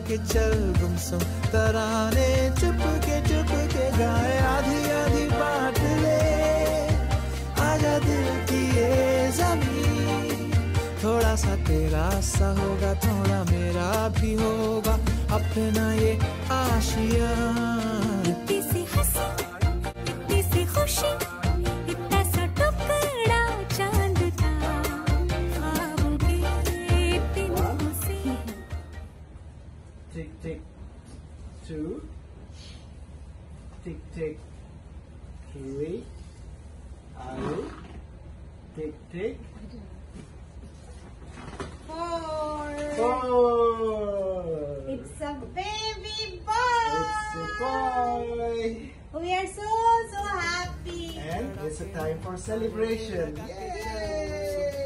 के चल गुमसुम तराने चुप के गाए आधी आधी बात ले आजा दिल की ये ज़मीं। थोड़ा सा तेरा सा होगा थोड़ा मेरा भी होगा अपना ये आशिया। इतनी सी हंसी इतनी सी खुशी इतना सा टुकड़ा चांद का ख्वाब के दिनों से। टिक टिक 2 टिक टिक 3 आलू टिक टिक 4 It's a baby boy. It's a boy. We are so happy. And it's a time for celebration. Yay!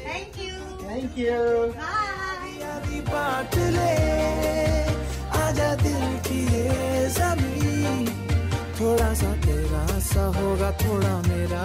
Thank you. Thank you. Bye. आधी बात ले आजा दिल की ये ज़मीं। थोड़ा सा तेरा सा होगा थोड़ा मेरा।